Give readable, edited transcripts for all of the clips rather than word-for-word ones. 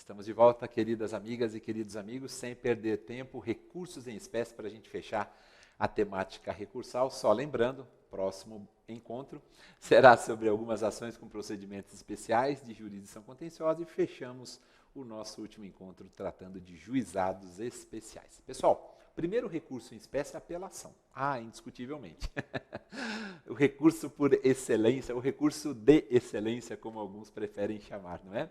Estamos de volta, queridas amigas e queridos amigos, sem perder tempo, recursos em espécie para a gente fechar a temática recursal. Só lembrando, próximo encontro será sobre algumas ações com procedimentos especiais de jurisdição contenciosa e fechamos o nosso último encontro tratando de juizados especiais. Pessoal, primeiro recurso em espécie é a apelação. Indiscutivelmente. O recurso por excelência, o recurso de excelência, como alguns preferem chamar, não é?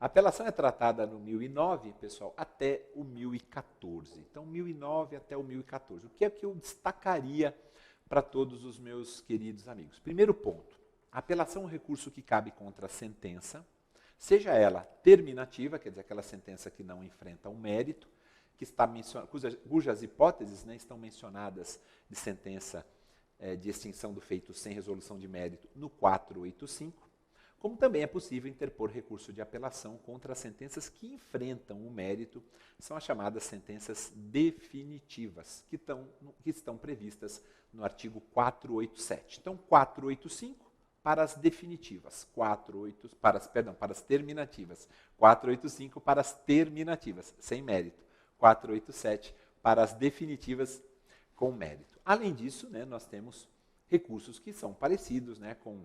A apelação é tratada no 1009, pessoal, até o 1014. Então, 1009 até o 1014. O que é que eu destacaria para todos os meus queridos amigos? Primeiro ponto, a apelação é um recurso que cabe contra a sentença, seja ela terminativa, quer dizer, aquela sentença que não enfrenta um mérito, que está cujas hipóteses estão mencionadas de sentença de extinção do feito sem resolução de mérito no 485, como também é possível interpor recurso de apelação contra as sentenças que enfrentam o mérito, são as chamadas sentenças definitivas, que estão previstas no artigo 487. Então, 485 para as definitivas, para as terminativas, 485 para as terminativas, sem mérito, 487 para as definitivas com mérito. Além disso, nós temos recursos que são parecidos com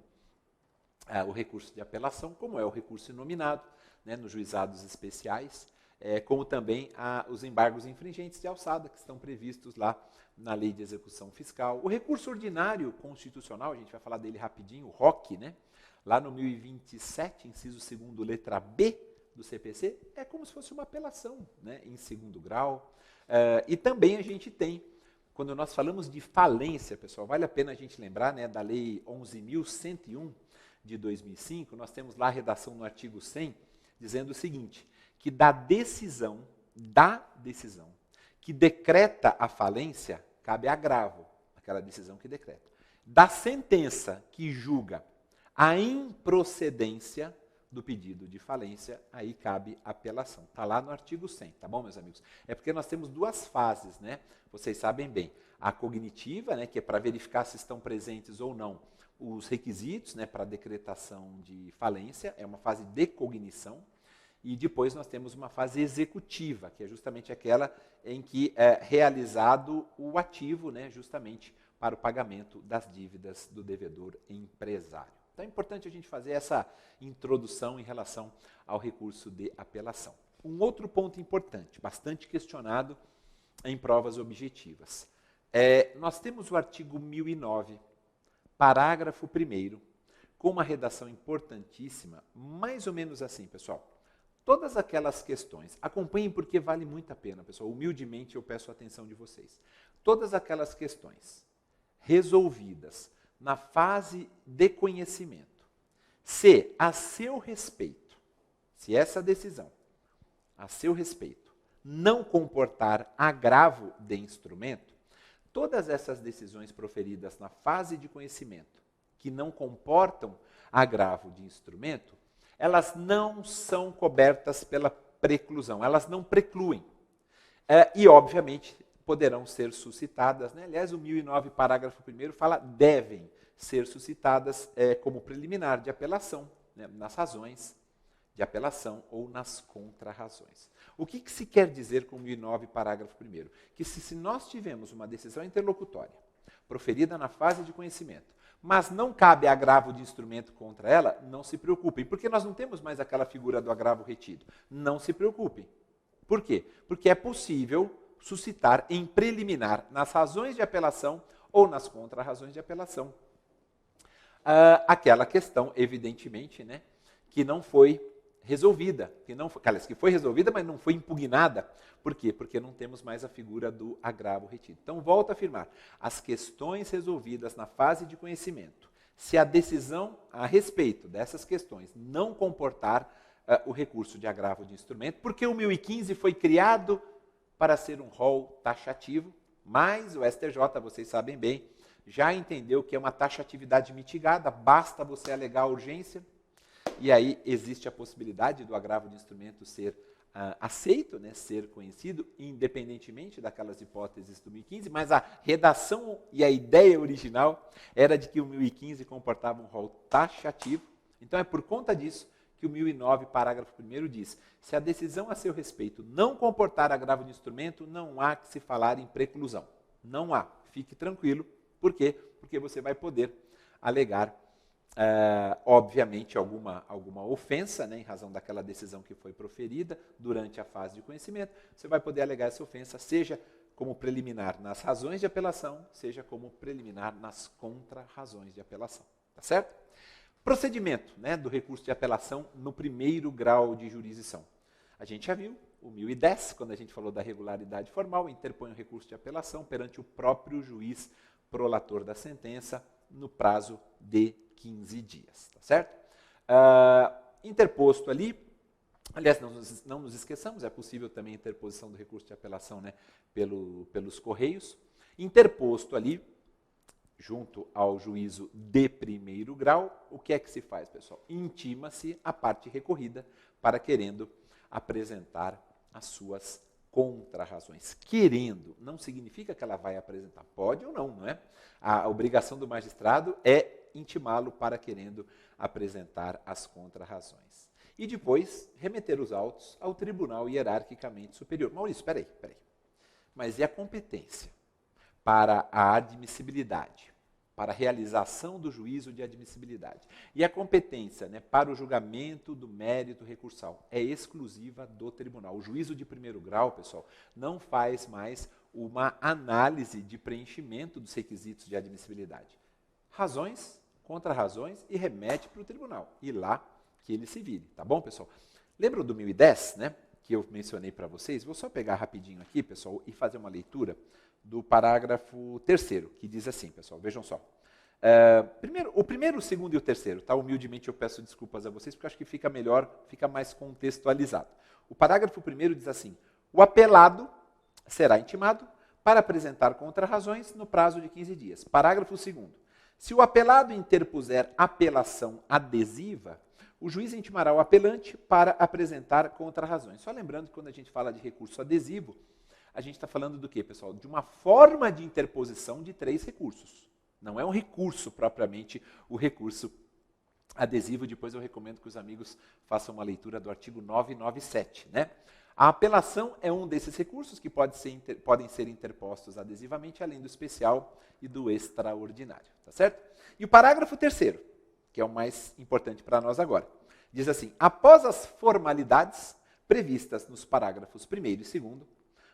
o recurso de apelação, como é o recurso inominado, nos juizados especiais, como também os embargos infringentes de alçada, que estão previstos lá na Lei de Execução Fiscal. O recurso ordinário constitucional, a gente vai falar dele rapidinho, o ROC, lá no 1027, inciso 2º, letra B do CPC, é como se fosse uma apelação em segundo grau. E também a gente tem, quando nós falamos de falência, pessoal, vale a pena a gente lembrar da Lei 11.101, de 2005, nós temos lá a redação no artigo 100, dizendo o seguinte, que da decisão que decreta a falência, cabe agravo, aquela decisão que decreta. Da sentença que julga a improcedência do pedido de falência, aí cabe apelação. Está lá no artigo 100, tá bom, meus amigos? É porque nós temos duas fases, Vocês sabem bem. A cognitiva, que é para verificar se estão presentes ou não os requisitos para a decretação de falência, é uma fase de cognição, e depois nós temos uma fase executiva, que é justamente aquela em que é realizado o ativo, justamente para o pagamento das dívidas do devedor empresário. Então é importante a gente fazer essa introdução em relação ao recurso de apelação. Um outro ponto importante, bastante questionado em provas objetivas. Nós temos o artigo 1009, parágrafo 1º, com uma redação importantíssima, mais ou menos assim, pessoal. Todas aquelas questões, acompanhem porque vale muito a pena, pessoal, humildemente eu peço a atenção de vocês. Todas aquelas questões resolvidas na fase de conhecimento, se a seu respeito, se essa decisão, a seu respeito, não comportar agravo de instrumento, todas essas decisões proferidas na fase de conhecimento que não comportam agravo de instrumento, elas não são cobertas pela preclusão, elas não precluem. E, obviamente, poderão ser suscitadas, aliás, o 1009, parágrafo 1º, fala devem ser suscitadas como preliminar de apelação, nas razões de apelação ou nas contrarrazões. O que se quer dizer com o 1009, parágrafo 1º? Que se nós tivermos uma decisão interlocutória, proferida na fase de conhecimento, mas não cabe agravo de instrumento contra ela, não se preocupem, porque nós não temos mais aquela figura do agravo retido. Não se preocupem. Por quê? Porque é possível suscitar em preliminar, nas razões de apelação ou nas contrarrazões de apelação, aquela questão, evidentemente, que não foi resolvida, que foi resolvida, mas não foi impugnada. Por quê? Porque não temos mais a figura do agravo retido. Então, volto a afirmar, as questões resolvidas na fase de conhecimento, se a decisão a respeito dessas questões não comportar o recurso de agravo de instrumento, porque o 1015 foi criado para ser um rol taxativo, mas o STJ, vocês sabem bem, já entendeu que é uma taxatividade mitigada, basta você alegar a urgência, e aí existe a possibilidade do agravo de instrumento ser aceito, ser conhecido, independentemente daquelas hipóteses do 1015, mas a redação e a ideia original era de que o 1015 comportava um rol taxativo. Então é por conta disso que o 1009, parágrafo 1º diz: se a decisão a seu respeito não comportar agravo de instrumento, não há que se falar em preclusão. Não há. Fique tranquilo. Por quê? Porque você vai poder alegar, obviamente, alguma ofensa, né, em razão daquela decisão que foi proferida durante a fase de conhecimento. Você vai poder alegar essa ofensa, seja como preliminar nas razões de apelação, seja como preliminar nas contra-razões de apelação. Tá certo? Procedimento, né, do recurso de apelação no primeiro grau de jurisdição. A gente já viu o 1010, quando a gente falou da regularidade formal, interpõe o recurso de apelação perante o próprio juiz prolator da sentença no prazo de 15 dias. Tá certo? Interposto ali, aliás, não nos esqueçamos, é possível também a interposição do recurso de apelação, né, pelos correios. Interposto ali, junto ao juízo de primeiro grau, o que é que se faz, pessoal? Intima-se a parte recorrida para querendo apresentar as suas contra-razões. Querendo não significa que ela vai apresentar. Pode ou não, não é? A obrigação do magistrado é intimá-lo para querendo apresentar as contra-razões. E depois remeter os autos ao tribunal hierarquicamente superior. Maurício, espera aí. Mas e a competência para a admissibilidade, para a realização do juízo de admissibilidade? E a competência, né, para o julgamento do mérito recursal é exclusiva do tribunal. O juízo de primeiro grau, pessoal, não faz mais uma análise de preenchimento dos requisitos de admissibilidade. Razões, contra-razões e remete para o tribunal. E lá que ele se vire, tá bom, pessoal? Lembram do 1010, né, que eu mencionei para vocês? Vou só pegar rapidinho aqui, pessoal, e fazer uma leitura do parágrafo 3º, que diz assim, pessoal, vejam só. O primeiro, o segundo e o terceiro, tá? Humildemente eu peço desculpas a vocês, porque acho que fica melhor, fica mais contextualizado. O parágrafo 1º diz assim: o apelado será intimado para apresentar contra-razões no prazo de 15 dias. Parágrafo 2º. Se o apelado interpuser apelação adesiva, o juiz intimará o apelante para apresentar contra-razões. Só lembrando que quando a gente fala de recurso adesivo, a gente está falando do quê, pessoal? De uma forma de interposição de 3 recursos. Não é um recurso propriamente o recurso adesivo. Depois eu recomendo que os amigos façam uma leitura do artigo 997. Né? A apelação é um desses recursos que podem ser interpostos adesivamente, além do especial e do extraordinário. Tá certo? E o parágrafo 3º, que é o mais importante para nós agora, diz assim: após as formalidades previstas nos parágrafos 1º e 2º,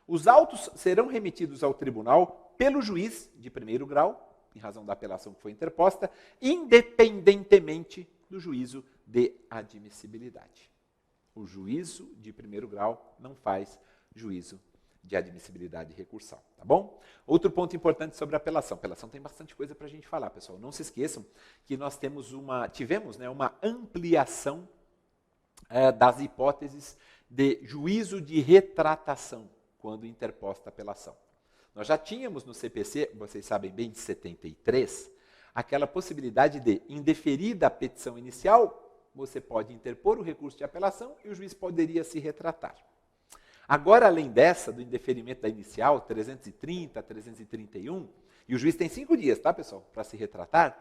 os autos serão remetidos ao tribunal pelo juiz de primeiro grau, em razão da apelação que foi interposta, independentemente do juízo de admissibilidade. O juízo de primeiro grau não faz juízo de admissibilidade recursal, tá bom? Outro ponto importante sobre a apelação. A apelação tem bastante coisa para a gente falar, pessoal. Não se esqueçam que nós tivemos uma ampliação das hipóteses de juízo de retratação quando interposta a apelação. Nós já tínhamos no CPC, vocês sabem bem, de 73, aquela possibilidade de, indeferida a petição inicial, você pode interpor o recurso de apelação e o juiz poderia se retratar. Agora, além dessa, do indeferimento da inicial, 330, 331, e o juiz tem 5 dias, tá, pessoal, para se retratar,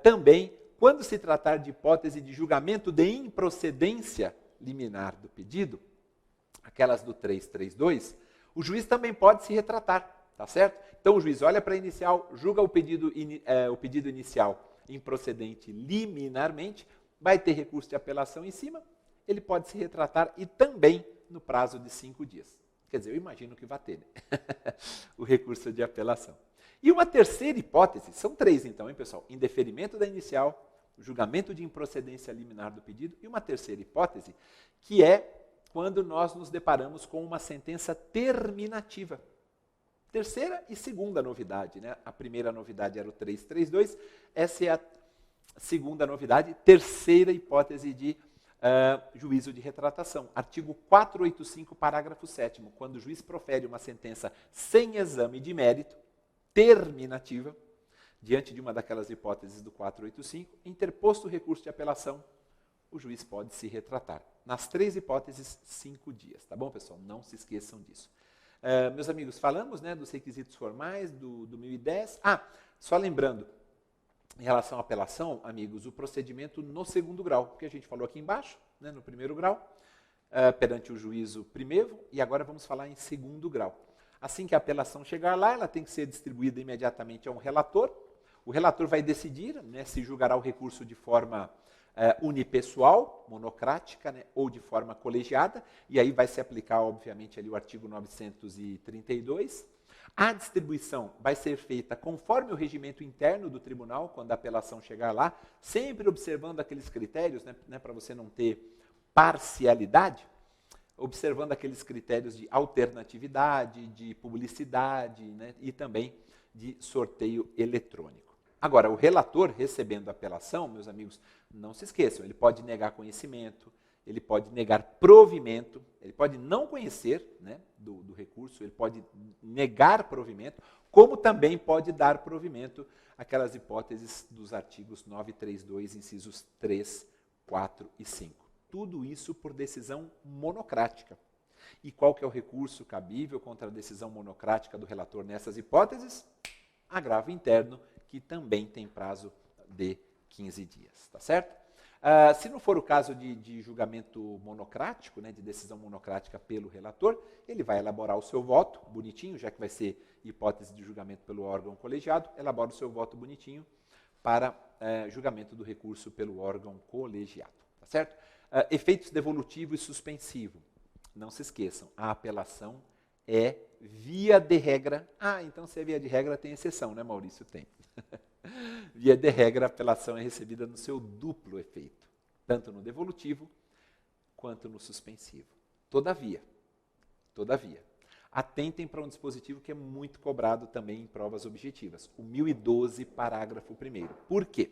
também, quando se tratar de hipótese de julgamento de improcedência liminar do pedido, aquelas do 332, o juiz também pode se retratar, tá certo? Então o juiz olha para a inicial, julga o pedido inicial improcedente liminarmente, vai ter recurso de apelação em cima, ele pode se retratar e também no prazo de 5 dias. Quer dizer, eu imagino que vai ter, né? O recurso de apelação. E uma terceira hipótese, são 3 então, hein, pessoal? Indeferimento da inicial, julgamento de improcedência liminar do pedido e uma terceira hipótese, que é quando nós nos deparamos com uma sentença terminativa. Terceira e segunda novidade, né? A primeira novidade era o 332, essa é a segunda novidade, terceira hipótese de juízo de retratação. Artigo 485, parágrafo 7º, quando o juiz profere uma sentença sem exame de mérito, terminativa, diante de uma daquelas hipóteses do 485, interposto o recurso de apelação, o juiz pode se retratar. Nas 3 hipóteses, 5 dias. Tá bom, pessoal? Não se esqueçam disso. Meus amigos, falamos, né, dos requisitos formais do 1010. Só lembrando, Em relação à apelação, amigos, o procedimento no segundo grau, que a gente falou aqui embaixo, né, no primeiro grau, perante o juízo primeiro, e agora vamos falar em segundo grau. Assim que a apelação chegar lá, ela tem que ser distribuída imediatamente a um relator. O relator vai decidir, né, se julgará o recurso de forma unipessoal, monocrática, né, ou de forma colegiada, e aí vai se aplicar, obviamente, ali o artigo 932. A distribuição vai ser feita conforme o regimento interno do tribunal, quando a apelação chegar lá, sempre observando aqueles critérios, né, para você não ter parcialidade, observando aqueles critérios de alternatividade, de publicidade, né, e também de sorteio eletrônico. Agora, o relator recebendo a apelação, meus amigos, não se esqueçam, ele pode negar conhecimento, ele pode negar provimento, ele pode não conhecer, né, do recurso, ele pode negar provimento, como também pode dar provimento àquelas hipóteses dos artigos 932, incisos 3, 4 e 5. Tudo isso por decisão monocrática. E qual que é o recurso cabível contra a decisão monocrática do relator nessas hipóteses? Agravo interno, que também tem prazo de 15 dias, tá certo? Se não for o caso de julgamento monocrático, né, de decisão monocrática pelo relator, ele vai elaborar o seu voto, bonitinho, já que vai ser hipótese de julgamento pelo órgão colegiado, elabora o seu voto bonitinho para julgamento do recurso pelo órgão colegiado, tá certo? Efeitos devolutivo e suspensivo. Não se esqueçam, a apelação é via de regra. Então se é via de regra tem exceção, né, Maurício? Tem. Via de regra, a apelação é recebida no seu duplo efeito, tanto no devolutivo quanto no suspensivo. Todavia, atentem para um dispositivo que é muito cobrado também em provas objetivas, o 1012, parágrafo 1º. Por quê?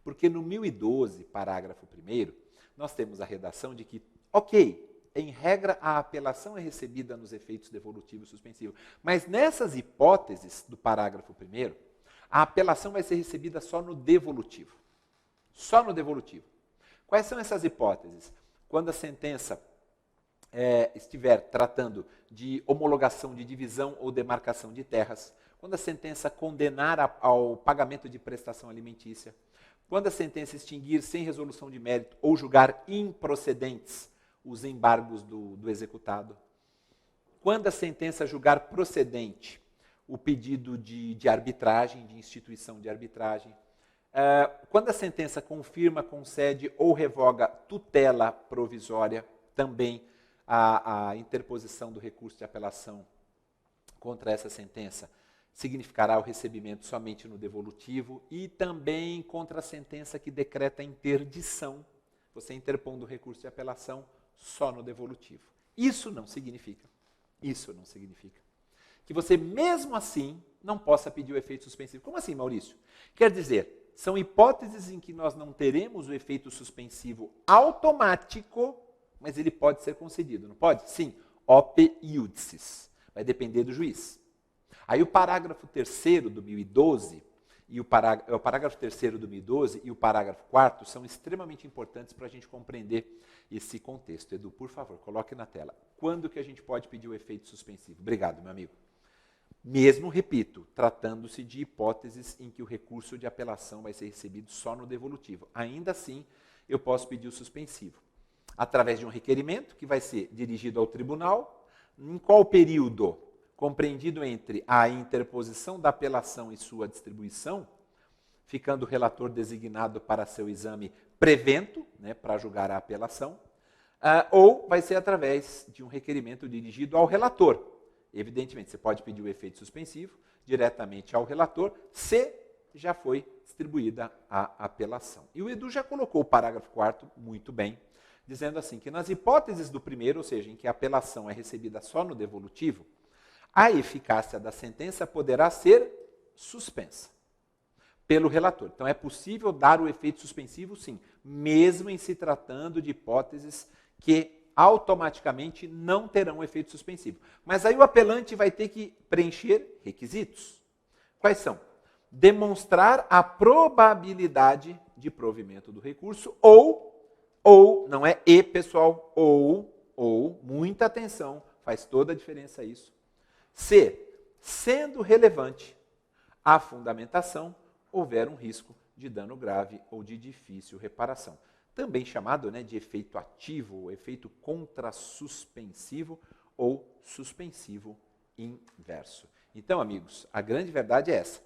Porque no 1012, parágrafo 1º, nós temos a redação de que, ok, em regra a apelação é recebida nos efeitos devolutivo e suspensivo, mas nessas hipóteses do parágrafo 1º, a apelação vai ser recebida só no devolutivo. Só no devolutivo. Quais são essas hipóteses? Quando a sentença estiver tratando de homologação de divisão ou demarcação de terras, quando a sentença condenar ao pagamento de prestação alimentícia, quando a sentença extinguir sem resolução de mérito ou julgar improcedentes os embargos do executado, quando a sentença julgar procedente o pedido de arbitragem, de instituição de arbitragem, quando a sentença confirma, concede ou revoga tutela provisória, também a interposição do recurso de apelação contra essa sentença significará o recebimento somente no devolutivo e também contra a sentença que decreta a interdição, você interpondo o recurso de apelação só no devolutivo. Isso não significa que você mesmo assim não possa pedir o efeito suspensivo. Como assim, Maurício? Quer dizer, são hipóteses em que nós não teremos o efeito suspensivo automático, mas ele pode ser concedido, não pode? Sim, ope iudicis. Vai depender do juiz. Aí o parágrafo 3º do 1012 e o parágrafo 3º do 1012 e o parágrafo 4º são extremamente importantes para a gente compreender esse contexto. Edu, por favor, coloque na tela. Quando que a gente pode pedir o efeito suspensivo? Obrigado, meu amigo. Mesmo, repito, tratando-se de hipóteses em que o recurso de apelação vai ser recebido só no devolutivo. Ainda assim, eu posso pedir o suspensivo. Através de um requerimento que vai ser dirigido ao tribunal, em qual período? Compreendido entre a interposição da apelação e sua distribuição, ficando o relator designado para seu exame prevento, né, para julgar a apelação, ou vai ser através de um requerimento dirigido ao relator. Evidentemente, você pode pedir o efeito suspensivo diretamente ao relator, se já foi distribuída a apelação. E o Edu já colocou o parágrafo 4º muito bem, dizendo assim, que nas hipóteses do primeiro, ou seja, em que a apelação é recebida só no devolutivo, a eficácia da sentença poderá ser suspensa pelo relator. Então, é possível dar o efeito suspensivo, sim, mesmo em se tratando de hipóteses que automaticamente não terão efeito suspensivo. Mas aí o apelante vai ter que preencher requisitos. Quais são? Demonstrar a probabilidade de provimento do recurso ou, não é e, pessoal, ou, muita atenção, faz toda a diferença isso. C, sendo relevante a fundamentação houver um risco de dano grave ou de difícil reparação. Também chamado, né, de efeito ativo, ou efeito contrassuspensivo ou suspensivo inverso. Então, amigos, a grande verdade é essa.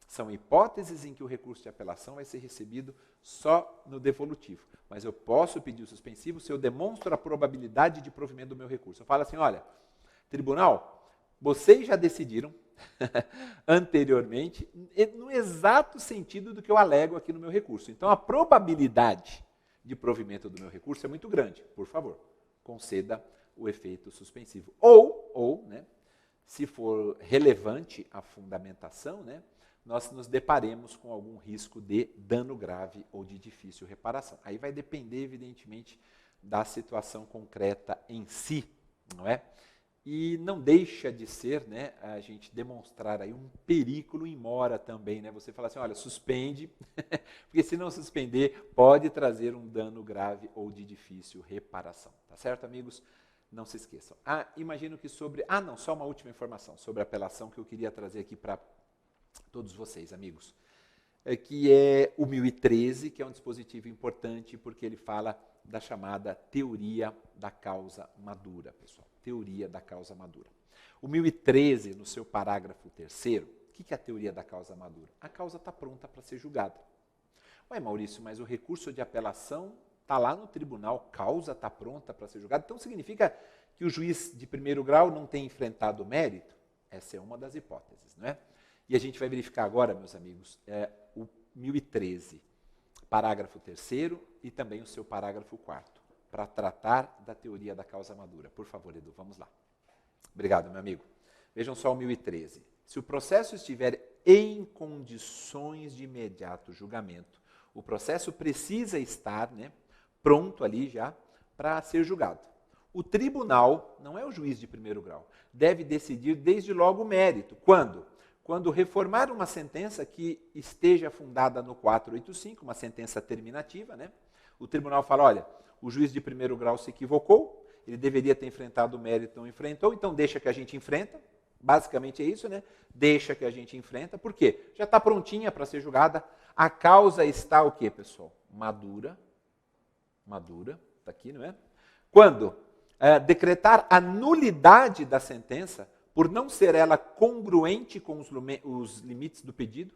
São hipóteses em que o recurso de apelação vai ser recebido só no devolutivo. Mas eu posso pedir o suspensivo se eu demonstro a probabilidade de provimento do meu recurso. Eu falo assim, olha, tribunal, vocês já decidiram anteriormente no exato sentido do que eu alego aqui no meu recurso. Então, a probabilidade de provimento do meu recurso é muito grande. Por favor, conceda o efeito suspensivo. Ou, né, se for relevante a fundamentação, né, nós nos deparemos com algum risco de dano grave ou de difícil reparação. Aí vai depender, evidentemente, da situação concreta em si, não é? E não deixa de ser, né, a gente demonstrar aí um perículo in mora também, né? Você fala assim, olha, suspende, porque se não suspender, pode trazer um dano grave ou de difícil reparação. Tá certo, amigos? Não se esqueçam. Imagino que sobre... só uma última informação sobre a apelação que eu queria trazer aqui para todos vocês, amigos. Que é o 1013, que é um dispositivo importante porque ele fala da chamada teoria da causa madura, pessoal. Teoria da causa madura. O 1013, no seu parágrafo 3º, o que é a teoria da causa madura? A causa está pronta para ser julgada. Ué, Maurício, mas o recurso de apelação está lá no tribunal, causa está pronta para ser julgada, então significa que o juiz de primeiro grau não tem enfrentado o mérito? Essa é uma das hipóteses, não é? E a gente vai verificar agora, meus amigos, o 1013, parágrafo 3º e também o seu parágrafo 4º, para tratar da teoria da causa madura. Por favor, Edu, vamos lá. Obrigado, meu amigo. Vejam só o 1013. Se o processo estiver em condições de imediato julgamento, o processo precisa estar, né, pronto ali já para ser julgado. O tribunal, não é o juiz de primeiro grau, deve decidir desde logo o mérito. Quando? Quando reformar uma sentença que esteja fundada no 485, uma sentença terminativa, né? O tribunal fala, olha, o juiz de primeiro grau se equivocou, ele deveria ter enfrentado o mérito, não enfrentou, então deixa que a gente enfrenta. Basicamente é isso, né? Deixa que a gente enfrenta. Por quê? Já está prontinha para ser julgada. A causa está o quê, pessoal? Madura, está aqui, não é? Quando decretar a nulidade da sentença, por não ser ela congruente com os limites do pedido,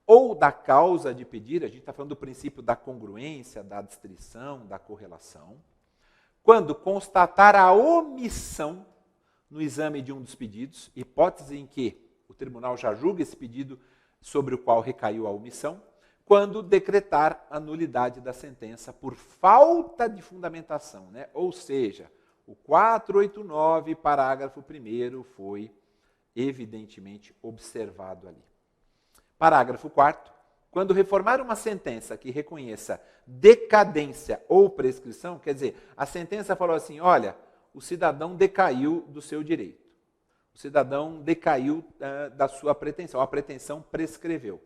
ou da causa de pedir, a gente está falando do princípio da congruência, da distrição, da correlação, quando constatar a omissão no exame de um dos pedidos, hipótese em que o tribunal já julga esse pedido sobre o qual recaiu a omissão, quando decretar a nulidade da sentença por falta de fundamentação, né? Ou seja, o 489, parágrafo 1º, foi evidentemente observado ali. Parágrafo 4º, quando reformar uma sentença que reconheça decadência ou prescrição, quer dizer, a sentença falou assim, olha, o cidadão decaiu do seu direito, o cidadão decaiu da sua pretensão, a pretensão prescreveu.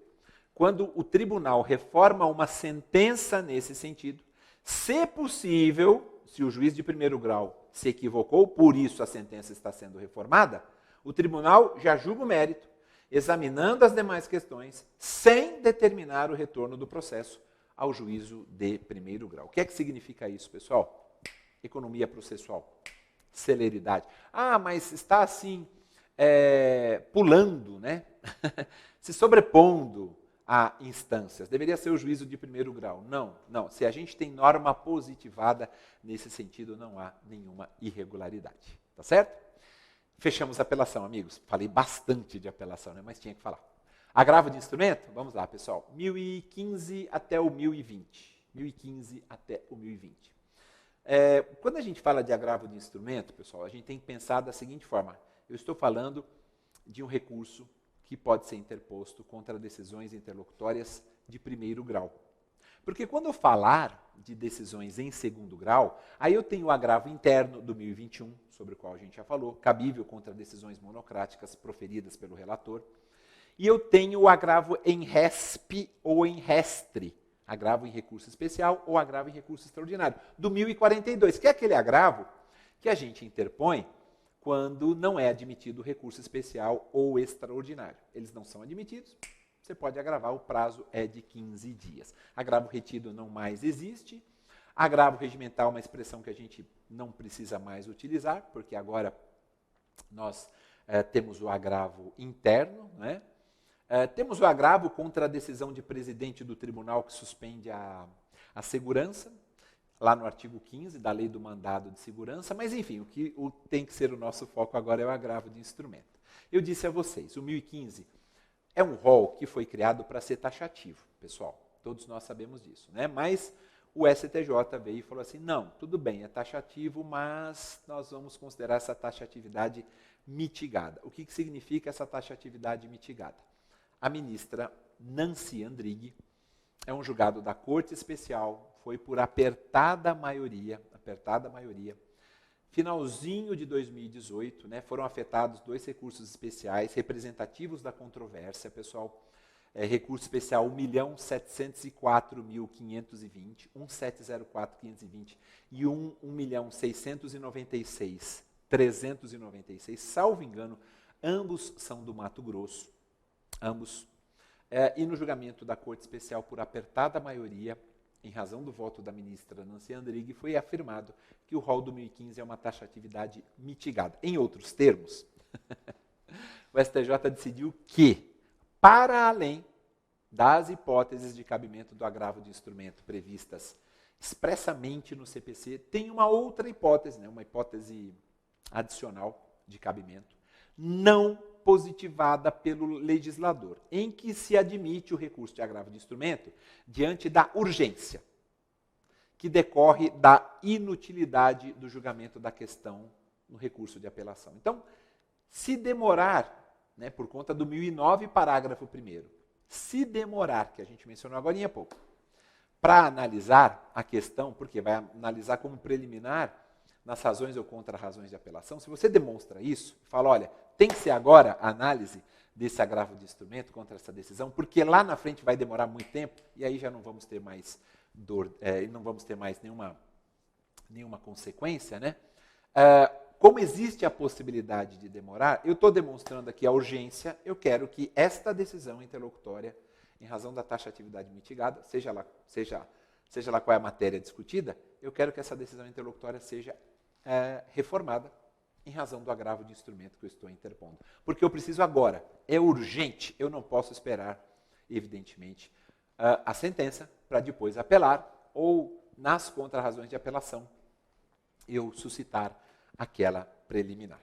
Quando o tribunal reforma uma sentença nesse sentido, se possível, se o juiz de primeiro grau se equivocou, por isso a sentença está sendo reformada, o tribunal já julga o mérito, examinando as demais questões, sem determinar o retorno do processo ao juízo de primeiro grau. O que é que significa isso, pessoal? Economia processual, celeridade. Mas está assim, pulando, né? Se sobrepondo a instâncias. Deveria ser o juízo de primeiro grau. Não. Se a gente tem norma positivada, nesse sentido não há nenhuma irregularidade. Tá certo? Fechamos a apelação, amigos. Falei bastante de apelação, né? Mas tinha que falar. Agravo de instrumento? Vamos lá, pessoal. 1015 até o 1020. 1015 até o 1020. Quando a gente fala de agravo de instrumento, pessoal, a gente tem que pensar da seguinte forma. Eu estou falando de um recurso que pode ser interposto contra decisões interlocutórias de primeiro grau. Porque quando eu falar de decisões em segundo grau, aí eu tenho o agravo interno do 1021, sobre o qual a gente já falou, cabível contra decisões monocráticas proferidas pelo relator, e eu tenho o agravo em resp ou em restre, agravo em recurso especial ou agravo em recurso extraordinário, do 1042, que é aquele agravo que a gente interpõe quando não é admitido recurso especial ou extraordinário. Eles não são admitidos, você pode agravar, o prazo é de 15 dias. Agravo retido não mais existe. Agravo regimental é uma expressão que a gente não precisa mais utilizar, porque agora nós temos o agravo interno, né? Temos o agravo contra a decisão de presidente do tribunal que suspende a segurança, lá no artigo 15 da lei do mandado de segurança, mas enfim, o que tem que ser o nosso foco agora é o agravo de instrumento. Eu disse a vocês, o 1015 é um rol que foi criado para ser taxativo, pessoal, todos nós sabemos disso, né? Mas o STJ veio e falou assim, não, tudo bem, é taxativo, mas nós vamos considerar essa taxatividade mitigada. O que significa essa taxatividade mitigada? A ministra Nancy Andrighi, é um julgado da Corte Especial, foi por apertada maioria, finalzinho de 2018, né, foram afetados 2 recursos especiais representativos da controvérsia, pessoal, recurso especial 1.704.520, 1.704.520 e 1.696.396, salvo engano, ambos são do Mato Grosso, ambos. E no julgamento da Corte Especial por apertada maioria, em razão do voto da ministra Nancy Andrighi, foi afirmado que o rol do 1015 é uma taxatividade mitigada. Em outros termos, o STJ decidiu que, para além das hipóteses de cabimento do agravo de instrumento previstas expressamente no CPC, tem uma outra hipótese, né, uma hipótese adicional de cabimento, não positivada pelo legislador, em que se admite o recurso de agravo de instrumento diante da urgência, que decorre da inutilidade do julgamento da questão no recurso de apelação. Então, se demorar, né, por conta do 1009, parágrafo 1º, se demorar, que a gente mencionou agora há pouco, para analisar a questão, porque vai analisar como preliminar nas razões ou contra-razões de apelação, se você demonstra isso, fala, olha, tem que ser agora a análise desse agravo de instrumento contra essa decisão, porque lá na frente vai demorar muito tempo, e aí já não vamos ter mais dor, não vamos ter mais nenhuma consequência, né? Como existe a possibilidade de demorar, eu estou demonstrando aqui a urgência, eu quero que esta decisão interlocutória, em razão da taxatividade mitigada, seja lá qual é a matéria discutida, eu quero que essa decisão interlocutória seja reformada em razão do agravo de instrumento que eu estou interpondo. Porque eu preciso agora, é urgente, eu não posso esperar, evidentemente, a sentença para depois apelar ou, nas contra-razões de apelação, eu suscitar aquela preliminar.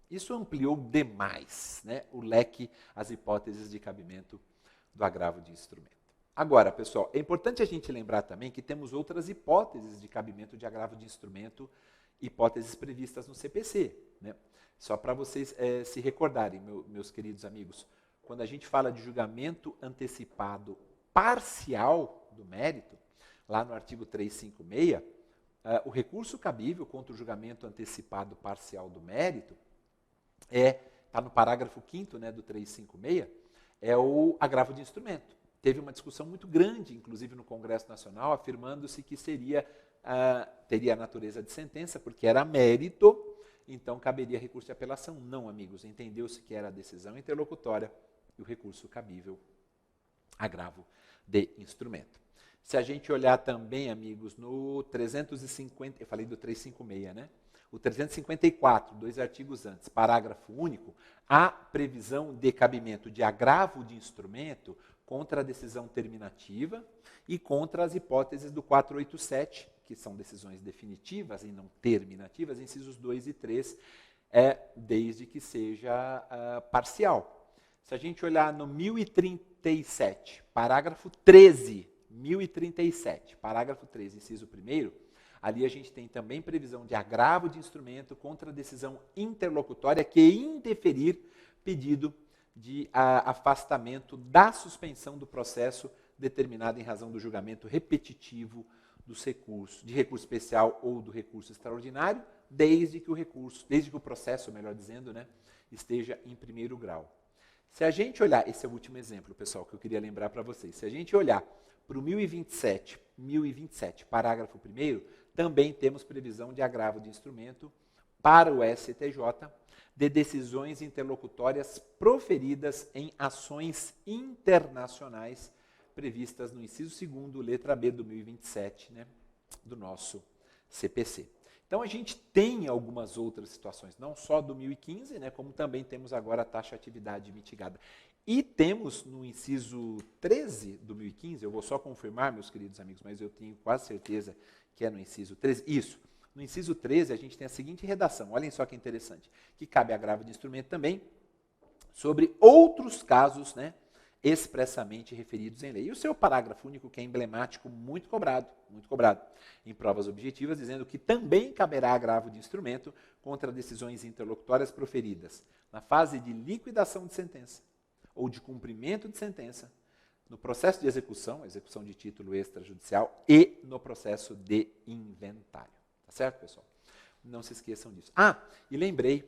Isso ampliou demais, né, o leque, as hipóteses de cabimento do agravo de instrumento. Agora, pessoal, é importante a gente lembrar também que temos outras hipóteses de cabimento de agravo de instrumento, hipóteses previstas no CPC. Né? Só para vocês se recordarem, meus queridos amigos, quando a gente fala de julgamento antecipado parcial do mérito, lá no artigo 356, o recurso cabível contra o julgamento antecipado parcial do mérito está no parágrafo 5º, né, do 356, é o agravo de instrumento. Teve uma discussão muito grande, inclusive no Congresso Nacional, afirmando-se que teria a natureza de sentença, porque era mérito, então caberia recurso de apelação. Não, amigos, entendeu-se que era a decisão interlocutória e o recurso cabível, agravo de instrumento. Se a gente olhar também, amigos, no 350, eu falei do 356, né? O 354, 2 artigos antes, parágrafo único, há previsão de cabimento de agravo de instrumento contra a decisão terminativa e contra as hipóteses do 487, que são decisões definitivas e não terminativas, incisos 2 e 3, desde que seja parcial. Se a gente olhar no 1037, parágrafo 13, 1037, parágrafo 13, inciso 1º, ali a gente tem também previsão de agravo de instrumento contra a decisão interlocutória que indeferir pedido de afastamento da suspensão do processo determinado em razão do julgamento repetitivo dos recursos, de recurso especial ou do recurso extraordinário, desde que o processo, melhor dizendo, né, esteja em primeiro grau. Se a gente olhar, esse é o último exemplo, pessoal, que eu queria lembrar para vocês. Se a gente olhar para o 1027, parágrafo 1º, também temos previsão de agravo de instrumento para o STJ de decisões interlocutórias proferidas em ações internacionais previstas no inciso 2º, letra B, 2027, né, do nosso CPC. Então, a gente tem algumas outras situações, não só do 2015, né, como também temos agora a taxatividade mitigada. E temos no inciso 13 do 2015, eu vou só confirmar, meus queridos amigos, mas eu tenho quase certeza que é no inciso 13, isso. No inciso 13, a gente tem a seguinte redação, olhem só que interessante, que cabe agravo de instrumento também sobre outros casos, né, expressamente referidos em lei. E o seu parágrafo único, que é emblemático, muito cobrado em provas objetivas, dizendo que também caberá agravo de instrumento contra decisões interlocutórias proferidas na fase de liquidação de sentença ou de cumprimento de sentença, no processo de execução de título extrajudicial e no processo de inventário. Tá certo, pessoal? Não se esqueçam disso. E lembrei,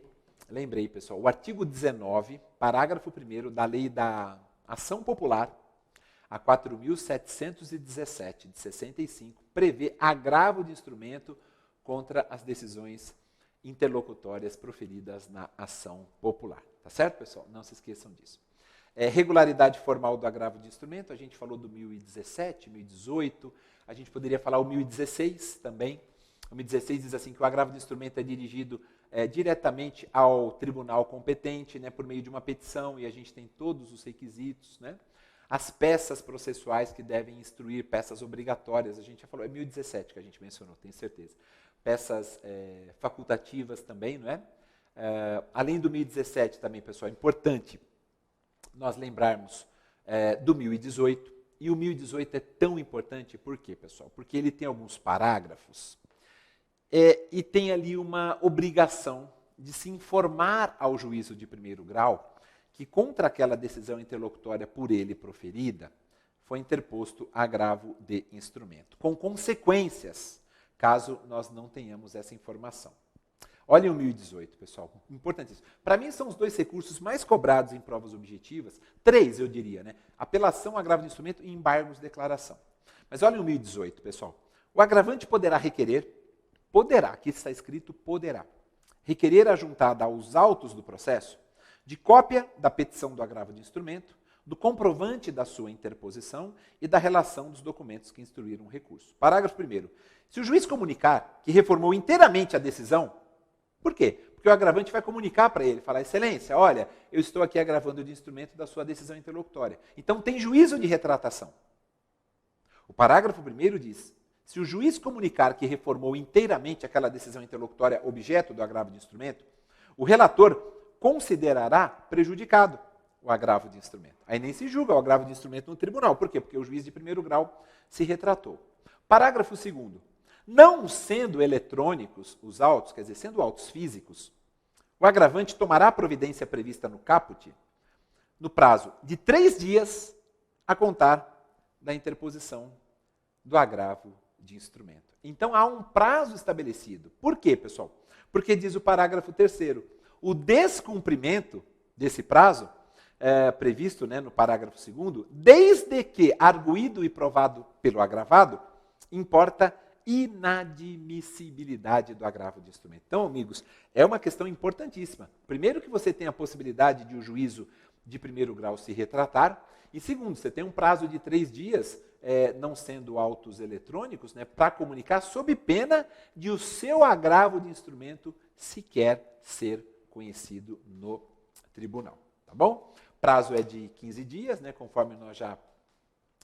pessoal, o artigo 19, parágrafo 1º da Lei da Ação Popular, a 4.717, de 65, prevê agravo de instrumento contra as decisões interlocutórias proferidas na ação popular. Tá certo, pessoal? Não se esqueçam disso. Regularidade formal do agravo de instrumento, a gente falou do 1017, 1018, a gente poderia falar o 1016 também. O 1016 diz assim que o agravo de instrumento é dirigido diretamente ao tribunal competente, né, por meio de uma petição, e a gente tem todos os requisitos, né? As peças processuais que devem instruir, peças obrigatórias, a gente já falou, é 1017 que a gente mencionou, tenho certeza. Peças facultativas também, não é? Além do 1017 também, pessoal, é importante nós lembrarmos do 1018, e o 1018 é tão importante, por quê, pessoal? Porque ele tem alguns parágrafos e tem ali uma obrigação de se informar ao juízo de primeiro grau que contra aquela decisão interlocutória por ele proferida foi interposto agravo de instrumento, com consequências, caso nós não tenhamos essa informação. Olhem o 1018, pessoal, importantíssimo. Para mim, são os dois recursos mais cobrados em provas objetivas, 3, eu diria, né? Apelação, agravo de instrumento e embargos de declaração. Mas olhem o 1018, pessoal. O agravante poderá requerer, aqui está escrito poderá, requerer a juntada aos autos do processo de cópia da petição do agravo de instrumento, do comprovante da sua interposição e da relação dos documentos que instruíram o recurso. Parágrafo 1º. Se o juiz comunicar que reformou inteiramente a decisão, por quê? Porque o agravante vai comunicar para ele, falar, excelência, olha, eu estou aqui agravando de instrumento da sua decisão interlocutória. Então tem juízo de retratação. O parágrafo 1º diz, se o juiz comunicar que reformou inteiramente aquela decisão interlocutória objeto do agravo de instrumento, o relator considerará prejudicado o agravo de instrumento. Aí nem se julga o agravo de instrumento no tribunal. Por quê? Porque o juiz de primeiro grau se retratou. Parágrafo 2º. Não sendo eletrônicos os autos, quer dizer, sendo autos físicos, o agravante tomará a providência prevista no caput no prazo de 3 dias a contar da interposição do agravo de instrumento. Então, há um prazo estabelecido. Por quê, pessoal? Porque diz o parágrafo 3º, o descumprimento desse prazo, previsto, né, no parágrafo 2º, desde que arguído e provado pelo agravado, importa inadmissibilidade do agravo de instrumento. Então, amigos, é uma questão importantíssima. Primeiro que você tem a possibilidade de o juízo de primeiro grau se retratar, e segundo, você tem um prazo de 3 dias, não sendo autos eletrônicos, né, para comunicar, sob pena de o seu agravo de instrumento sequer ser conhecido no tribunal. Tá bom? Prazo é de 15 dias, né, conforme nós já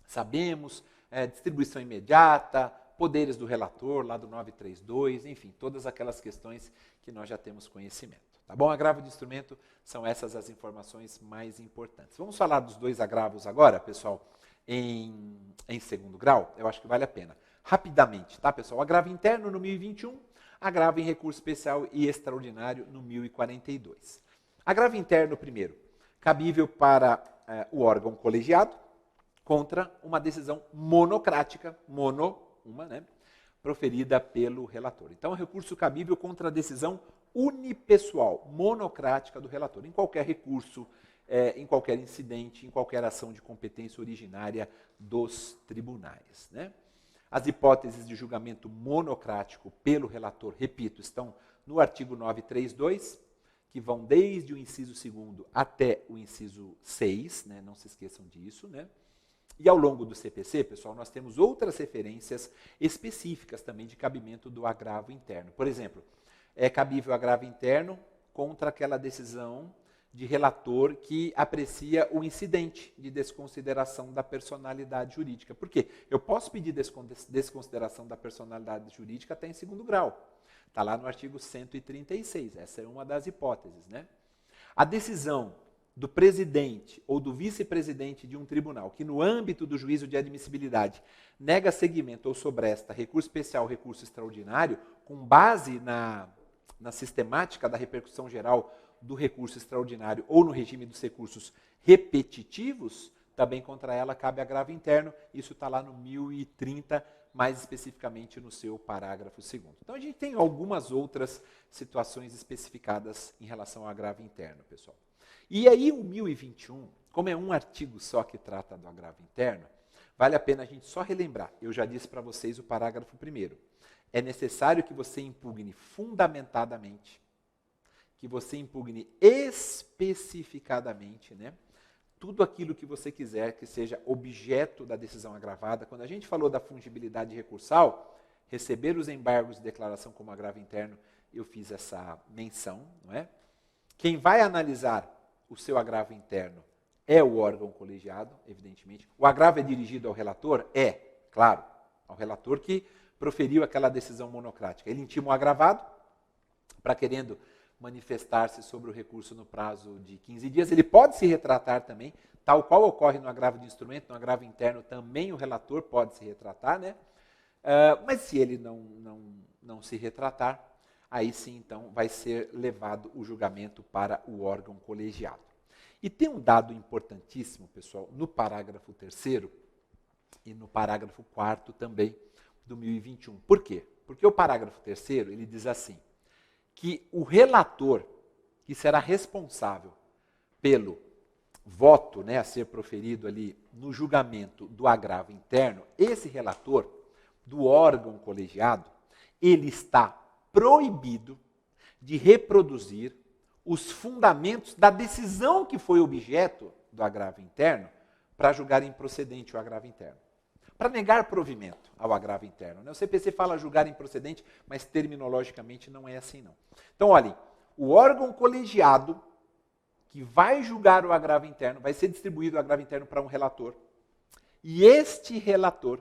sabemos, distribuição imediata, poderes do relator, lá do 932, enfim, todas aquelas questões que nós já temos conhecimento. Tá bom? Agravo de instrumento são essas as informações mais importantes. Vamos falar dos 2 agravos agora, pessoal, em segundo grau? Eu acho que vale a pena. Rapidamente, tá, pessoal? Agravo interno no 1021, agravo em recurso especial e extraordinário no 1042. Agravo interno, primeiro, cabível para o órgão colegiado contra uma decisão monocrática, né, proferida pelo relator. Então, recurso cabível contra a decisão unipessoal, monocrática do relator, em qualquer recurso, em qualquer incidente, em qualquer ação de competência originária dos tribunais, né? As hipóteses de julgamento monocrático pelo relator, repito, estão no artigo 932, que vão desde o inciso 2º até o inciso 6, né? Não se esqueçam disso, né? E ao longo do CPC, pessoal, nós temos outras referências específicas também de cabimento do agravo interno. Por exemplo, é cabível o agravo interno contra aquela decisão de relator que aprecia o incidente de desconsideração da personalidade jurídica. Por quê? Eu posso pedir desconsideração da personalidade jurídica até em 2º grau. Está lá no artigo 136, essa é uma das hipóteses, né? A decisão do presidente ou do vice-presidente de um tribunal que, no âmbito do juízo de admissibilidade, nega seguimento ou sobresta recurso especial, recurso extraordinário, com base na sistemática da repercussão geral do recurso extraordinário ou no regime dos recursos repetitivos, também contra ela cabe agravo interno. Isso está lá no 1030, mais especificamente no seu parágrafo 2º. Então, a gente tem algumas outras situações especificadas em relação ao agravo interno, pessoal. E aí, o 1021, como é um artigo só que trata do agravo interno, vale a pena a gente só relembrar. Eu já disse para vocês o parágrafo 1º. É necessário que você impugne fundamentadamente, que você impugne especificadamente, né? Tudo aquilo que você quiser que seja objeto da decisão agravada. Quando a gente falou da fungibilidade recursal, receber os embargos de declaração como agravo interno, eu fiz essa menção, não é? Quem vai analisar o seu agravo interno é o órgão colegiado, evidentemente. O agravo é dirigido ao relator? É, claro, ao relator que proferiu aquela decisão monocrática. Ele intima o agravado para querendo manifestar-se sobre o recurso no prazo de 15 dias. Ele pode se retratar também, tal qual ocorre no agravo de instrumento, no agravo interno também o relator pode se retratar, né? Mas se ele não se retratar, aí sim, então, vai ser levado o julgamento para o órgão colegiado. E tem um dado importantíssimo, pessoal, no parágrafo 3º e no parágrafo 4º também do 1021. Por quê? Porque o parágrafo 3º, ele diz assim, que o relator, que será responsável pelo voto, né, a ser proferido ali no julgamento do agravo interno, esse relator do órgão colegiado, ele está proibido de reproduzir os fundamentos da decisão que foi objeto do agravo interno para julgar improcedente o agravo interno. Para negar provimento ao agravo interno. Né? O CPC fala julgar improcedente, mas terminologicamente não é assim não. Então, olhem, o órgão colegiado que vai julgar o agravo interno, vai ser distribuído o agravo interno para um relator. E este relator,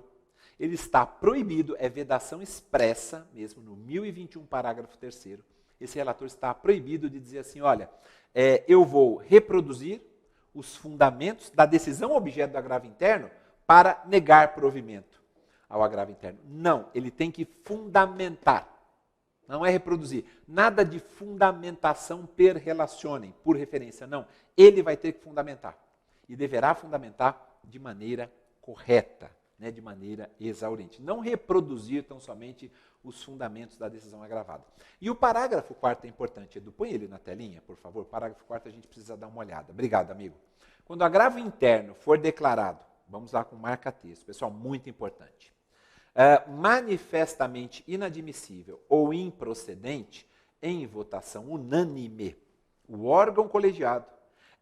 ele está proibido, é vedação expressa, mesmo no 1021, parágrafo 3º, esse relator está proibido de dizer assim, olha, eu vou reproduzir os fundamentos da decisão objeto do agravo interno para negar provimento ao agravo interno. Não, ele tem que fundamentar. Não é reproduzir. Nada de fundamentação per relacionem, por referência. Não, ele vai ter que fundamentar. E deverá fundamentar de maneira correta, né, de maneira exauriente. Não reproduzir tão somente os fundamentos da decisão agravada. E o parágrafo 4º é importante. Edu, põe ele na telinha, por favor. Parágrafo 4º a gente precisa dar uma olhada. Obrigado, amigo. Quando o agravo interno for declarado, vamos lá com marca-texto, pessoal, muito importante. Manifestamente inadmissível ou improcedente, em votação unânime, o órgão colegiado,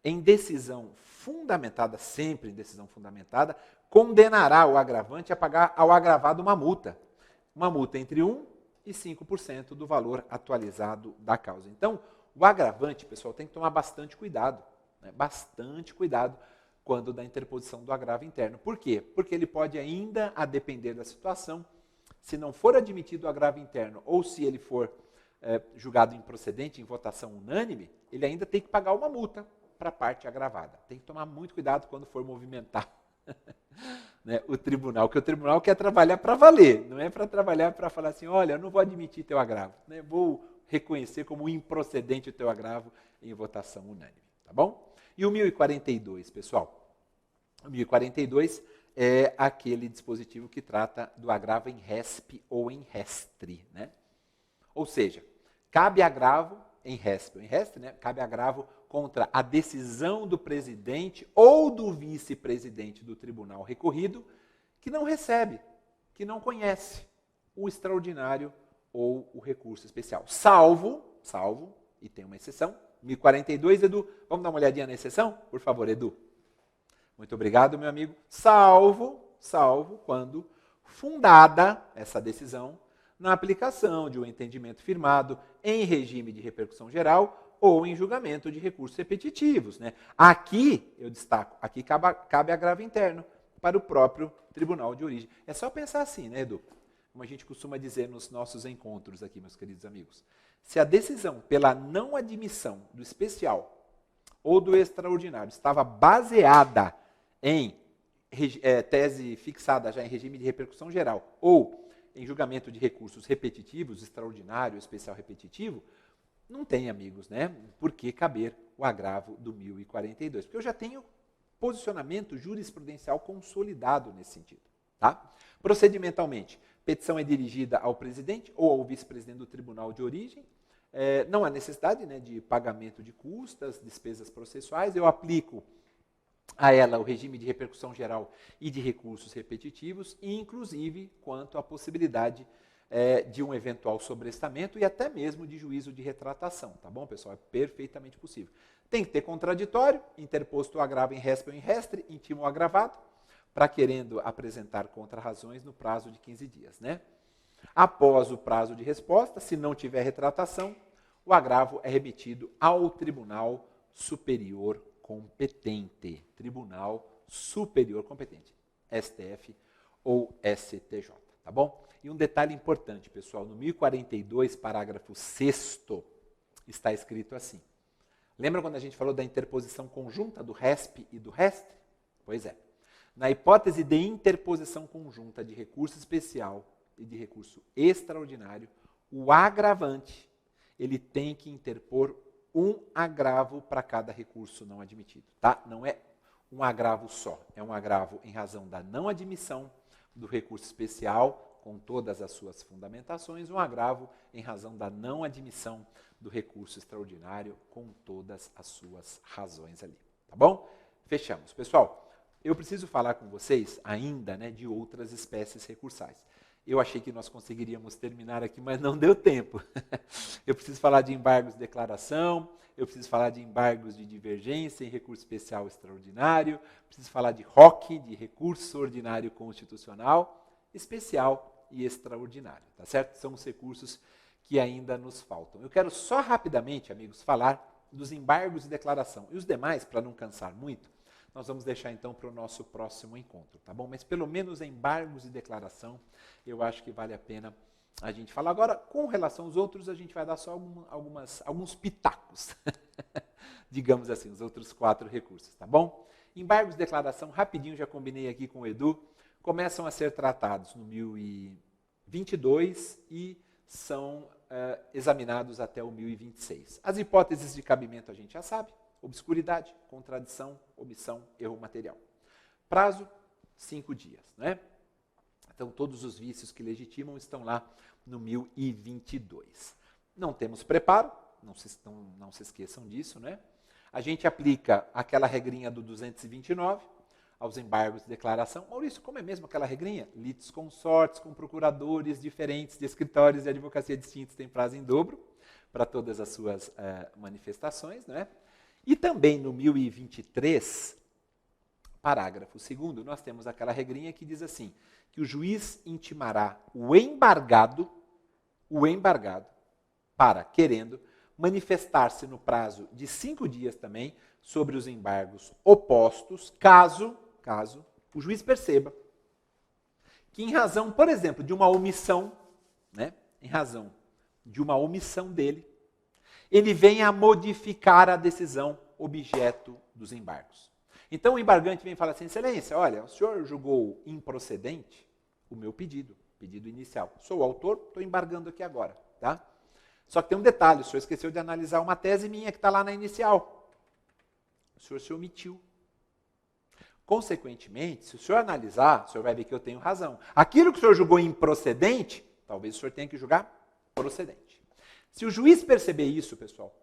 em decisão fundamentada, sempre em decisão fundamentada, condenará o agravante a pagar ao agravado uma multa entre 1% e 5% do valor atualizado da causa. Então, o agravante, pessoal, tem que tomar bastante cuidado, né? Bastante cuidado quando da interposição do agravo interno. Por quê? Porque ele pode ainda, a depender da situação, se não for admitido o agravo interno ou se ele for julgado improcedente em votação unânime, ele ainda tem que pagar uma multa para a parte agravada. Tem que tomar muito cuidado quando for movimentar né, o tribunal, porque o tribunal quer trabalhar para valer, não é para trabalhar para falar assim, olha, eu não vou admitir teu agravo, né, vou reconhecer como improcedente o teu agravo em votação unânime, tá bom? E o 1042, pessoal? O 1042 é aquele dispositivo que trata do agravo em respe ou em restre, né? Ou seja, cabe agravo em respe ou em restre, né? Cabe agravo contra a decisão do presidente ou do vice-presidente do tribunal recorrido que não recebe que não conhece o extraordinário ou o recurso especial. Salvo, e tem uma exceção, 1042, Edu, vamos dar uma olhadinha na exceção? Por favor, Edu. Muito obrigado, meu amigo. Salvo quando fundada essa decisão na aplicação de um entendimento firmado em regime de repercussão geral ou em julgamento de recursos repetitivos. Né? Aqui, eu destaco, aqui cabe agravo interno para o próprio tribunal de origem. É só pensar assim, né, Edu? Como a gente costuma dizer nos nossos encontros aqui, meus queridos amigos. Se a decisão pela não admissão do especial ou do extraordinário estava baseada em tese fixada já em regime de repercussão geral ou em julgamento de recursos repetitivos, extraordinário, especial repetitivo, não tem, amigos, né? Por que caber o agravo do 1042? Porque eu já tenho posicionamento jurisprudencial consolidado nesse sentido. Tá? Procedimentalmente, petição é dirigida ao presidente ou ao vice-presidente do tribunal de origem. Não há necessidade, né, de pagamento de custas, despesas processuais. Eu aplico a ela o regime de repercussão geral e de recursos repetitivos, inclusive quanto à possibilidade de um eventual sobrestamento e até mesmo de juízo de retratação, tá bom, pessoal? É perfeitamente possível. Tem que ter contraditório, interposto o agravo em respe ou em restre, intimo o agravado, para querendo apresentar contrarrazões no prazo de 15 dias, né? Após o prazo de resposta, se não tiver retratação, o agravo é remetido ao Tribunal Superior Competente. Tribunal Superior Competente, STF ou STJ, tá bom? E um detalhe importante, pessoal, no 1042, parágrafo 6º, está escrito assim. Lembra quando a gente falou da interposição conjunta do respe e do restre? Pois é. Na hipótese de interposição conjunta de recurso especial e de recurso extraordinário, o agravante, ele tem que interpor um agravo para cada recurso não admitido, tá? Não é um agravo só, é um agravo em razão da não admissão do recurso especial, com todas as suas fundamentações, um agravo em razão da não admissão do recurso extraordinário, com todas as suas razões ali, tá bom? Fechamos. Pessoal, eu preciso falar com vocês ainda, né, de outras espécies recursais. Eu achei que nós conseguiríamos terminar aqui, mas não deu tempo. Eu preciso falar de embargos de declaração, eu preciso falar de embargos de divergência em recurso especial extraordinário, preciso falar de ROC, de recurso ordinário constitucional, especial e extraordinário, tá certo? São os recursos que ainda nos faltam. Eu quero só rapidamente, amigos, falar dos embargos de declaração. E os demais, para não cansar muito, nós vamos deixar então para o nosso próximo encontro, tá bom? Mas pelo menos embargos de declaração, eu acho que vale a pena a gente falar. Agora, com relação aos outros, a gente vai dar só alguns pitacos, digamos assim, os outros 4 recursos, tá bom? Embargos de declaração, rapidinho, já combinei aqui com o Edu, começam a ser tratados no 1022 e são examinados até o 1026. As hipóteses de cabimento a gente já sabe, obscuridade, contradição, omissão, erro material. Prazo, 5 dias, né? Então, todos os vícios que legitimam estão lá no 1022. Não temos preparo, não se esqueçam disso, né? A gente aplica aquela regrinha do 229 aos embargos de declaração. Maurício, como é mesmo aquela regrinha? Litis consortes com procuradores diferentes de escritórios de advocacia distintos têm prazo em dobro para todas as suas manifestações, né? E também no 1023, parágrafo 2º, nós temos aquela regrinha que diz assim, que o juiz intimará o embargado para, querendo, manifestar-se no prazo de 5 dias também sobre os embargos opostos, caso o juiz perceba que em razão, por exemplo, de uma omissão, né, em razão de uma omissão dele, ele venha a modificar a decisão objeto dos embargos. Então o embargante vem e fala assim, excelência, olha, o senhor julgou improcedente o meu pedido inicial. Sou o autor, estou embargando aqui agora, tá? Só que tem um detalhe, o senhor esqueceu de analisar uma tese minha que está lá na inicial. O senhor se omitiu. Consequentemente, se o senhor analisar, o senhor vai ver que eu tenho razão. Aquilo que o senhor julgou improcedente, talvez o senhor tenha que julgar procedente. Se o juiz perceber isso, pessoal,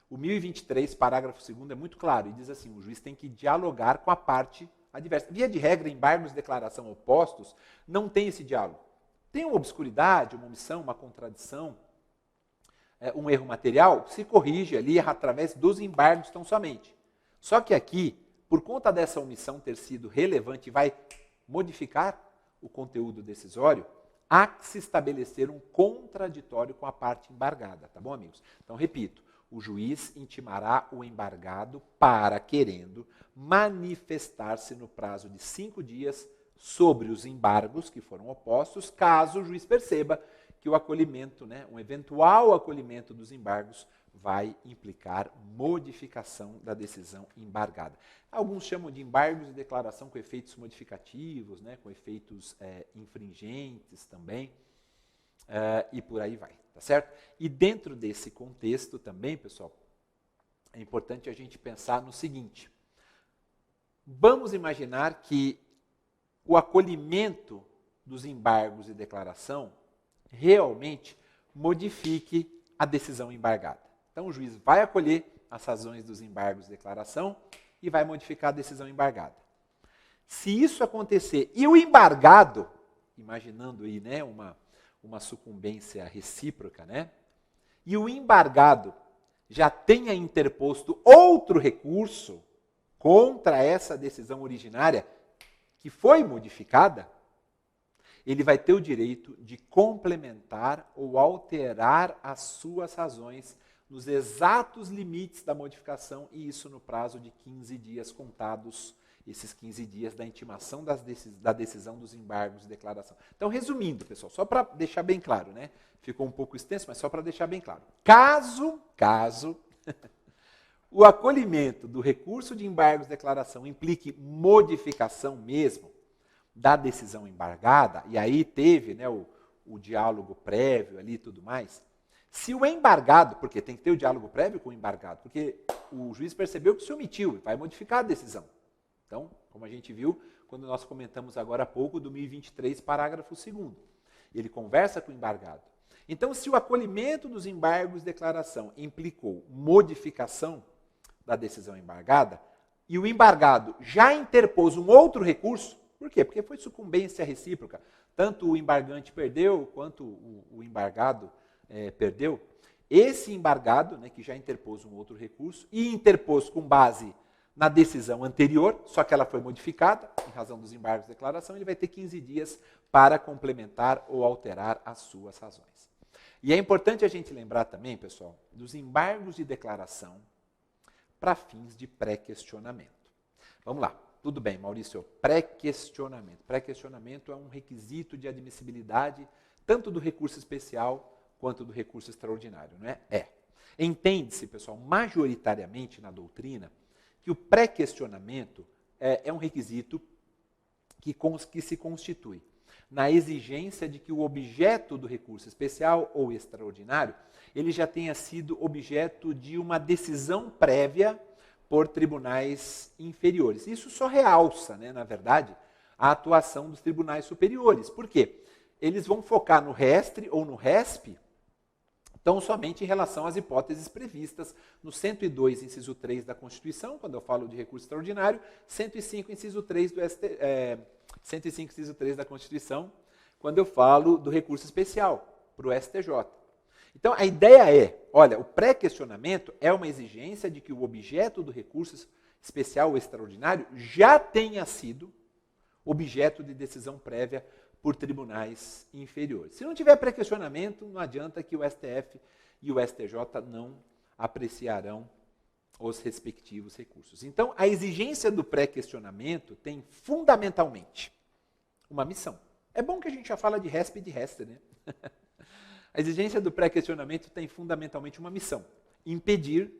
o 1023, parágrafo 2º, é muito claro, e diz assim, o juiz tem que dialogar com a parte adversa. Via de regra, embargos de declaração opostos não tem esse diálogo. Tem uma obscuridade, uma omissão, uma contradição, um erro material, se corrige ali através dos embargos tão somente. Só que aqui, por conta dessa omissão ter sido relevante e vai modificar o conteúdo decisório, há que se estabelecer um contraditório com a parte embargada, tá bom, amigos? Então, repito, o juiz intimará o embargado para, querendo, manifestar-se no prazo de 5 dias sobre os embargos que foram opostos, caso o juiz perceba que o acolhimento, um eventual acolhimento dos embargos vai implicar modificação da decisão embargada. Alguns chamam de embargos de declaração com efeitos modificativos, com efeitos infringentes também, e por aí vai, tá certo? E dentro desse contexto também, pessoal, é importante a gente pensar no seguinte: vamos imaginar que o acolhimento dos embargos de declaração realmente modifique a decisão embargada. Então, o juiz vai acolher as razões dos embargos de declaração e vai modificar a decisão embargada. Se isso acontecer e o embargado, imaginando aí uma sucumbência recíproca, e o embargado já tenha interposto outro recurso contra essa decisão originária que foi modificada, ele vai ter o direito de complementar ou alterar as suas razões nos exatos limites da modificação, e isso no prazo de 15 dias contados, esses 15 dias da intimação da decisão dos embargos de declaração. Então, resumindo, pessoal, só para deixar bem claro, ficou um pouco extenso, mas só para deixar bem claro. Caso o acolhimento do recurso de embargos de declaração implique modificação mesmo da decisão embargada, e aí teve o diálogo prévio ali e tudo mais, se o embargado, porque tem que ter o diálogo prévio com o embargado, porque o juiz percebeu que se omitiu, vai modificar a decisão. Então, como a gente viu, quando nós comentamos agora há pouco do 1023, parágrafo 2º, ele conversa com o embargado. Então, se o acolhimento dos embargos de declaração implicou modificação da decisão embargada, e o embargado já interpôs um outro recurso, por quê? Porque foi sucumbência recíproca. Tanto o embargante perdeu, quanto o embargado perdeu. Esse embargado, que já interpôs um outro recurso, e interpôs com base na decisão anterior, só que ela foi modificada, em razão dos embargos de declaração, ele vai ter 15 dias para complementar ou alterar as suas razões. E é importante a gente lembrar também, pessoal, dos embargos de declaração para fins de pré-questionamento. Vamos lá. Tudo bem, Maurício, pré-questionamento. Pré-questionamento é um requisito de admissibilidade tanto do recurso especial quanto do recurso extraordinário, não é? Entende-se, pessoal, majoritariamente na doutrina, que o pré-questionamento é um requisito que se constitui na exigência de que o objeto do recurso especial ou extraordinário, ele já tenha sido objeto de uma decisão prévia por tribunais inferiores. Isso só realça, na verdade, a atuação dos tribunais superiores. Por quê? Eles vão focar no restre ou no resp, tão somente em relação às hipóteses previstas no 102, inciso 3 da Constituição, quando eu falo de recurso extraordinário, 105, inciso 3 105, inciso 3 da Constituição, quando eu falo do recurso especial para o STJ. Então, a ideia é, olha, o pré-questionamento é uma exigência de que o objeto do recurso especial ou extraordinário já tenha sido objeto de decisão prévia por tribunais inferiores. Se não tiver pré-questionamento, não adianta que o STF e o STJ não apreciarão os respectivos recursos. Então, a exigência do pré-questionamento tem fundamentalmente uma missão. É bom que a gente já fala de resp e de restre, A exigência do pré-questionamento tem fundamentalmente uma missão: impedir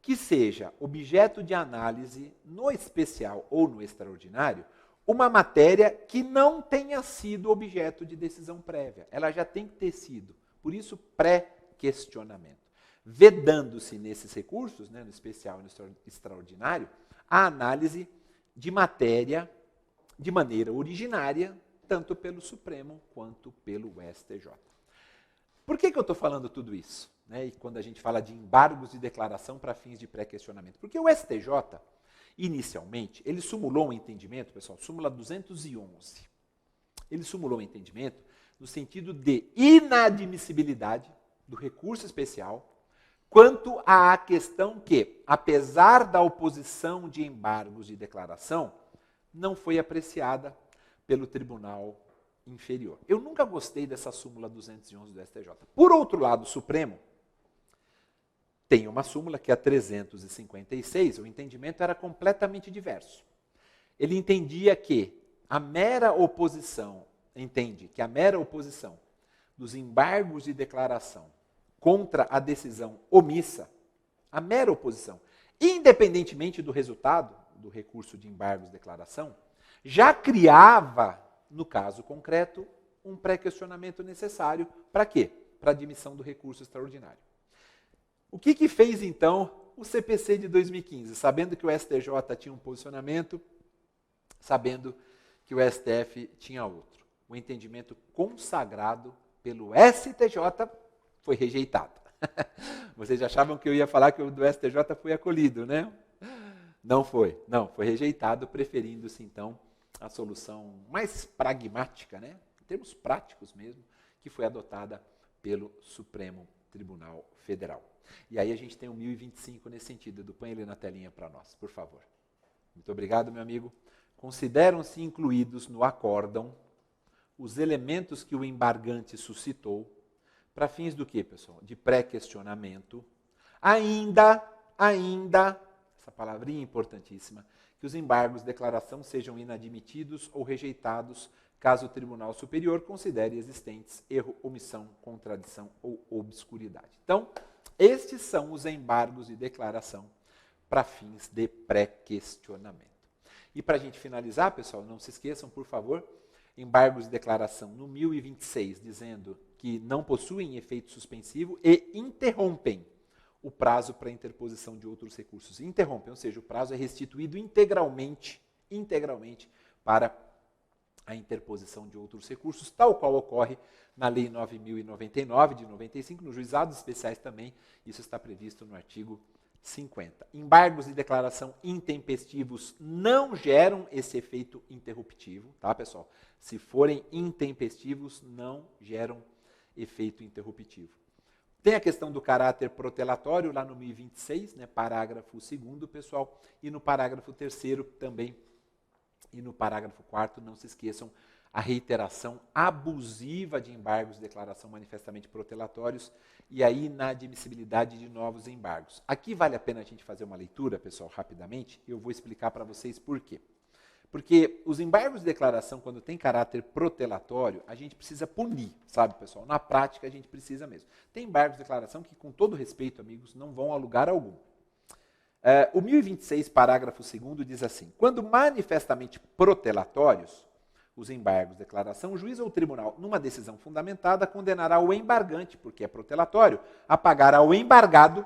que seja objeto de análise no especial ou no extraordinário uma matéria que não tenha sido objeto de decisão prévia. Ela já tem que ter sido. Por isso, pré-questionamento. Vedando-se nesses recursos, no especial e no extraordinário, a análise de matéria de maneira originária, tanto pelo Supremo quanto pelo STJ. Por que eu estou falando tudo isso? E quando a gente fala de embargos de declaração para fins de pré-questionamento? Porque o inicialmente, ele sumulou um entendimento, pessoal, súmula 211. Ele sumulou o entendimento no sentido de inadmissibilidade do recurso especial quanto à questão que, apesar da oposição de embargos de declaração, não foi apreciada pelo Tribunal Inferior. Eu nunca gostei dessa súmula 211 do STJ. Por outro lado, o Supremo tem uma súmula que é a 356, o entendimento era completamente diverso. Ele entendia que a mera oposição, dos embargos de declaração contra a decisão omissa, a mera oposição, independentemente do resultado do recurso de embargos de declaração, já criava, no caso concreto, um pré-questionamento necessário para quê? Para a admissão do recurso extraordinário. O que fez, então, o CPC de 2015? Sabendo que o STJ tinha um posicionamento, sabendo que o STF tinha outro. O entendimento consagrado pelo STJ foi rejeitado. Vocês achavam que eu ia falar que o do STJ foi acolhido, né? Não foi. Não, foi rejeitado, preferindo-se, então, a solução mais pragmática, né? Em termos práticos mesmo, que foi adotada pelo Supremo Tribunal Federal. E aí a gente tem o 1025 nesse sentido. Edu, põe ele na telinha para nós, por favor. Muito obrigado, meu amigo. Consideram-se incluídos no acórdão os elementos que o embargante suscitou para fins do quê, pessoal? De pré-questionamento. Ainda, essa palavrinha importantíssima, que os embargos de declaração sejam inadmitidos ou rejeitados caso o Tribunal Superior considere existentes erro, omissão, contradição ou obscuridade. Então, estes são os embargos de declaração para fins de pré-questionamento. E para a gente finalizar, pessoal, não se esqueçam, por favor, embargos de declaração no 1026, dizendo que não possuem efeito suspensivo e interrompem o prazo para interposição de outros recursos. Interrompem, ou seja, o prazo é restituído integralmente para a interposição de outros recursos, tal qual ocorre na Lei 9.099, de 95, nos juizados especiais também, isso está previsto no artigo 50. Embargos de declaração intempestivos não geram esse efeito interruptivo, tá, pessoal? Se forem intempestivos, não geram efeito interruptivo. Tem a questão do caráter protelatório, lá no 1026, né, parágrafo 2º, pessoal, e no parágrafo 3º também, e no parágrafo 4º, não se esqueçam, a reiteração abusiva de embargos de declaração manifestamente protelatórios e a inadmissibilidade de novos embargos. Aqui vale a pena a gente fazer uma leitura, pessoal, rapidamente, e eu vou explicar para vocês por quê. Porque os embargos de declaração, quando tem caráter protelatório, a gente precisa punir, sabe, pessoal? Na prática, a gente precisa mesmo. Tem embargos de declaração que, com todo respeito, amigos, não vão a lugar algum. O 1026, parágrafo 2º, diz assim: quando manifestamente protelatórios, os embargos de declaração, o juiz ou o tribunal, numa decisão fundamentada, condenará o embargante, porque é protelatório, a pagar ao embargado,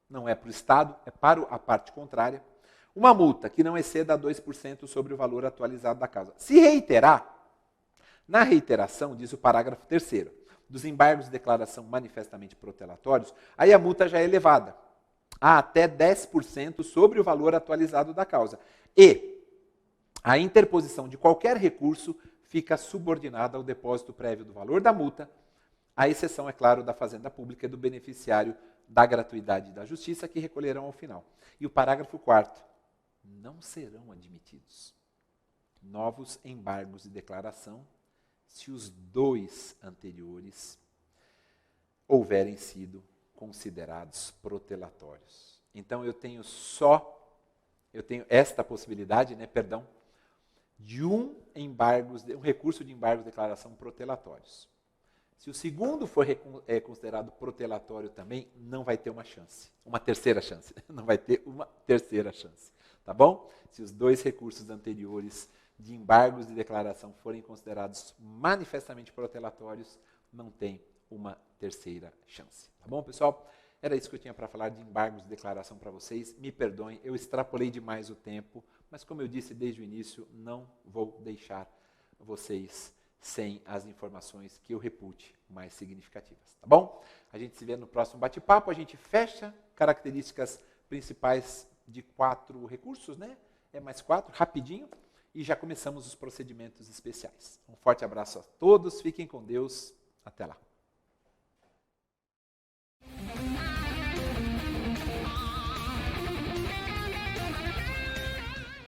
não é para o Estado, é para a parte contrária, uma multa que não exceda 2% sobre o valor atualizado da causa. Se reiterar, na reiteração, diz o parágrafo 3º, dos embargos de declaração manifestamente protelatórios, aí a multa já é elevada a até 10% sobre o valor atualizado da causa. E a interposição de qualquer recurso fica subordinada ao depósito prévio do valor da multa, à exceção, é claro, da Fazenda Pública e do beneficiário da gratuidade da justiça, que recolherão ao final. E o parágrafo 4º, não serão admitidos novos embargos de declaração se os 2 anteriores houverem sido considerados protelatórios. Então eu tenho esta possibilidade, de um recurso de embargos de declaração protelatórios. Se o segundo for considerado protelatório também, não vai ter uma terceira chance. Não vai ter uma terceira chance, tá bom? Se os 2 recursos anteriores de embargos de declaração forem considerados manifestamente protelatórios, não tem uma terceira chance. Tá bom, pessoal? Era isso que eu tinha para falar de embargos de declaração para vocês. Me perdoem, eu extrapolei demais o tempo, mas como eu disse desde o início, não vou deixar vocês sem as informações que eu repute mais significativas, tá bom? A gente se vê no próximo bate-papo, a gente fecha características principais de 4 recursos, né? Mais 4, rapidinho. e já começamos os procedimentos especiais. Um forte abraço a todos, fiquem com Deus, até lá.